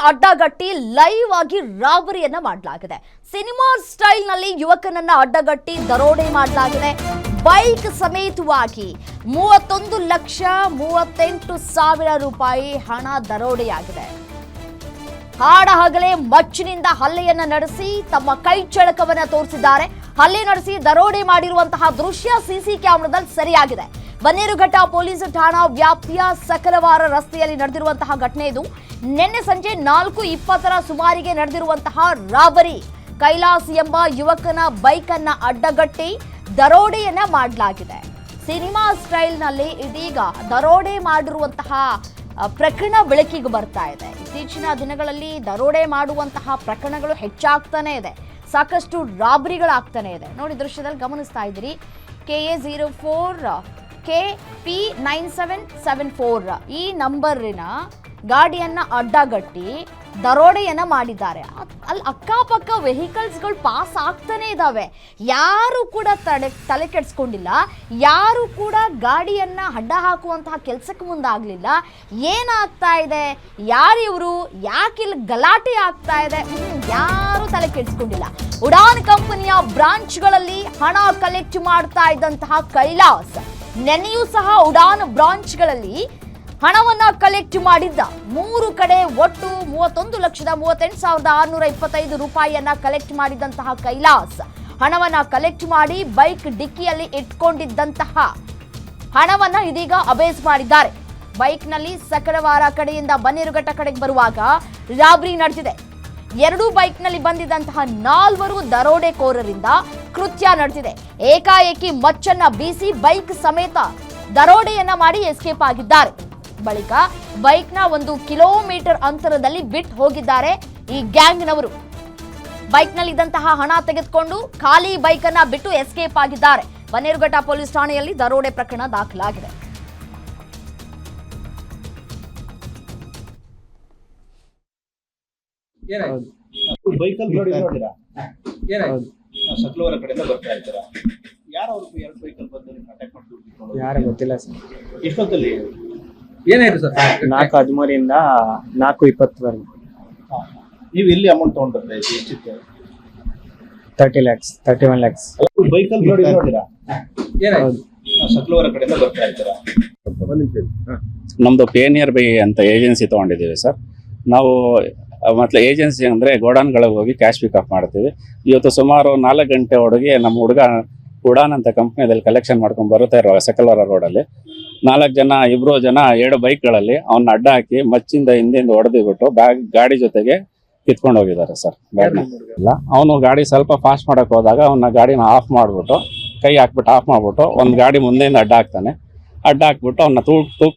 ಅಡ್ಡಗಟ್ಟಿ live ಆಗಿ ರಾಬರಿಯನ್ನ ಮಾಡಲಾಗಿದೆ. Cinema style ನಲ್ಲಿ ಯುವಕನನ್ನ ಅಡ್ಡಗಟ್ಟಿ ದರೋಡೆ ಮಾಡಲಾಗಿದೆ. ಬೈಕ್ ಸಮೇತವಾಗಿ 31,38,000 ರೂಪಾಯಿ ಹಣ ದರೋಡೆಯಾಗಿದೆ. ಹಾಡ ಹಗಲೇ ಮಚ್ಚಿನಿಂದ ಹಲ್ಲೆಯನ್ನ ನಡೆಸಿ ತಮ್ಮ ಕೈ ಚಳಕವನ್ನ ತೋರಿಸಿದ್ದಾರೆ. ಹಲ್ಲೆ ನಡೆಸಿ ದರೋಡೆ ಮಾಡಿರುವಂತಹ ದೃಶ್ಯ ಸಿಸಿ ಕ್ಯಾಮೆರಾದಲ್ಲಿ ಸೆರೆಯಾಗಿದೆ. ಬನ್ನೇರುಘಟ್ಟ ಪೊಲೀಸ್ ಠಾಣಾ ವ್ಯಾಪ್ತಿಯ ಸಕಲವಾರ ರಸ್ತೆಯಲ್ಲಿ ನಡೆದಿರುವಂತಹ ಘಟನೆ ಇದು. ನಿನ್ನೆ ಸಂಜೆ 4:20 ಸುಮಾರಿಗೆ ನಡೆದಿರುವಂತಹ ರಾಬರಿ. ಕೈಲಾಸ್ ಎಂಬ ಯುವಕನ ಬೈಕ್ ಅನ್ನ ಅಡ್ಡಗಟ್ಟಿ ದರೋಡೆಯನ್ನ ಮಾಡಲಾಗಿದೆ. ಸಿನಿಮಾ ಸ್ಟೈಲ್ ನಲ್ಲಿ ಇದೀಗ ದರೋಡೆ ಮಾಡಿರುವಂತಹ ಪ್ರಕರಣ ಬೆಳಕಿಗೆ ಬರ್ತಾ ಇದೆ. ಇತ್ತೀಚಿನ ದಿನಗಳಲ್ಲಿ ದರೋಡೆ ಮಾಡುವಂತಹ ಪ್ರಕರಣಗಳು ಹೆಚ್ಚಾಗ್ತಾನೆ ಇದೆ. ಸಾಕಷ್ಟು ರಾಬರಿಗಳಾಗ್ತಾನೆ ಇದೆ. ನೋಡಿ, ದೃಶ್ಯದಲ್ಲಿ ಗಮನಿಸ್ತಾ ಇದ್ದೀರಿ. KA04 KP9774 ಈ ನಂಬರಿನ ಗಾಡಿಯನ್ನ ಅಡ್ಡಗಟ್ಟಿ ದರೋಡೆಯನ್ನ ಮಾಡಿದ್ದಾರೆ. ಅಲ್ಲಿ ಅಕ್ಕಪಕ್ಕ ವೆಹಿಕಲ್ಸ್ಗಳು ಪಾಸ್ ಆಗ್ತಾನೆ ಇದ್ದಾವೆ. ಯಾರು ಕೂಡ ತಲೆ ಕೆಡಿಸ್ಕೊಂಡಿಲ್ಲ. ಯಾರು ಕೂಡ ಗಾಡಿಯನ್ನ ಅಡ್ಡ ಹಾಕುವಂತಹ ಕೆಲಸಕ್ಕೆ ಮುಂದಾಗಲಿಲ್ಲ. ಏನಾಗ್ತಾ ಇದೆ, ಯಾರಿವರು, ಯಾಕಿಲ್ಲಿ ಗಲಾಟೆ ಆಗ್ತಾ ಇದೆ, ಯಾರು ತಲೆ ಕೆಡಿಸ್ಕೊಂಡಿಲ್ಲ. ಉಡಾನ್ ಕಂಪನಿಯ ಬ್ರಾಂಚ್ಗಳಲ್ಲಿ ಹಣ ಕಲೆಕ್ಟ್ ಮಾಡ್ತಾ ಇದ್ದಂತಹ ಕೈಲಾಸ್ ನೆನೆಯೂ ಸಹ ಉಡಾನ್ ಬ್ರಾಂಚ್ಗಳಲ್ಲಿ ಹಣವನ್ನ ಕಲೆಕ್ಟ್ ಮಾಡಿದ್ದ. 3 ಕಡೆ ಒಟ್ಟು 31,38,625 ರೂಪಾಯಿಯನ್ನ ಕಲೆಕ್ಟ್ ಮಾಡಿದಂತಹ ಕೈಲಾಸ್ ಹಣವನ್ನ ಕಲೆಕ್ಟ್ ಮಾಡಿ ಬೈಕ್ ಡಿಕ್ಕಿಯಲ್ಲಿ ಇಟ್ಕೊಂಡಿದ್ದಂತಹ ಹಣವನ್ನ ಇದೀಗ ಅಬೇಸ್ ಮಾಡಿದ್ದಾರೆ. ಬೈಕ್ನಲ್ಲಿ ಸಕಲವಾರ ಕಡೆಯಿಂದ ಬನ್ನೇರುಘಟ್ಟ ಕಡೆಗೆ ಬರುವಾಗ ರಾಬರಿ ನಡೆದಿದೆ. 2 ಬೈಕ್ನಲ್ಲಿ ಬಂದಿದ್ದಂತಹ 4 ದರೋಡೆಕೋರರಿಂದ ಕೃತ್ಯ ನಡೆದಿದೆ. ಏಕಾಏಕಿ ಮಚ್ಚನ್ನ ಬೀಸಿ ಬೈಕ್ ಸಮೇತ ದರೋಡೆಯನ್ನ ಮಾಡಿ ಎಸ್ಕೇಪ್ ಆಗಿದ್ದಾರೆ. ಬಳಿಕ ಬೈಕ್ನ 1 ಕಿಲೋಮೀಟರ್ ಅಂತರದಲ್ಲಿ ಬಿಟ್ಟು ಹೋಗಿದ್ದಾರೆ ಈ ಗ್ಯಾಂಗ್ನವರು. ಬೈಕ್ನಲ್ಲಿದ್ದಂತಹ ಹಣ ತೆಗೆದುಕೊಂಡು ಖಾಲಿ ಬೈಕ್ ಅನ್ನ ಬಿಟ್ಟು ಎಸ್ಕೇಪ್ ಆಗಿದ್ದಾರೆ. ಬನ್ನೇರುಘಟ್ಟ ಪೊಲೀಸ್ ಠಾಣೆಯಲ್ಲಿ ದರೋಡೆ ಪ್ರಕರಣ ದಾಖಲಾಗಿದೆ. ಯಾರು ಗೊತ್ತಿಲ್ಲ ಸರ್. ಎಷ್ಟೊತ್ತಲ್ಲಿ ಏನಾಯ್ತು ಸರ್? 4:13 4:20 ನೀವು ಎಲ್ಲಿ ಅಮೌಂಟ್ ತಗೊಂಡ್ರೆ ಎಷ್ಟಿತ್ತು? 30 lakhs 31 lakhs. ಬೈಕಲ್ಲಿ ನೋಡಿರಾ? ಏನಾಯ್ತು? ಸಕಲವಾರ ಕಡೆಯಿಂದ ಬರ್ತಾ ಇದ್ದೀರಾ? ನಮ್ದು ಪೇನಿಯರ್ ಬೈ ಅಂತ ಏಜೆನ್ಸಿ ತಗೊಂಡಿದ್ದೀವಿ ಸರ್. ನಾವು ಮತ್ತೆ ಏಜೆನ್ಸಿ ಅಂದರೆ ಗೋಡಾನ್ಗಳಿಗೆ ಹೋಗಿ ಕ್ಯಾಶ್ ಪಿಕಪ್ ಮಾಡ್ತೀವಿ. ಇವತ್ತು ಸುಮಾರು 4 ಗಂಟೆ ಒಳಗೆ ನಮ್ಮ ಹುಡುಗ ಉಡಾನ್ ಅಂತ ಕಂಪ್ನಿಯಲ್ಲಿ ಕಲೆಕ್ಷನ್ ಮಾಡ್ಕೊಂಡು ಬರುತ್ತಾ ಇರುವಾಗ ಸಕಲವಾರ ರೋಡಲ್ಲಿ 4 ಜನ 2 ಜನ 2 ಬೈಕ್ಗಳಲ್ಲಿ ಅವನ್ನ ಅಡ್ಡ ಹಾಕಿ ಮಚ್ಚಿಂದ ಹಿಂದಿಂದ ಹೊಡೆದಿಬಿಟ್ಟು ಗಾಡಿ ಜೊತೆಗೆ ಕಿತ್ಕೊಂಡು ಹೋಗಿದ್ದಾರೆ ಸರ್. ಬ್ಯಾಗ್ನ ಅವನು ಗಾಡಿ ಸ್ವಲ್ಪ ಫಾಸ್ಟ್ ಮಾಡಕ್ಕೆ ಹೋದಾಗ ಅವನ ಗಾಡಿನ ಆಫ್ ಮಾಡಿಬಿಟ್ಟು ಕೈ ಹಾಕ್ಬಿಟ್ಟು ಆಫ್ ಮಾಡಿಬಿಟ್ಟು ಒಂದು ಗಾಡಿ ಮುಂದೆಯಿಂದ ಅಡ್ಡ ಹಾಕ್ತಾನೆ. ಅಡ್ಡ ಹಾಕ್ಬಿಟ್ಟು ಅವನ್ನ ತೂಕ್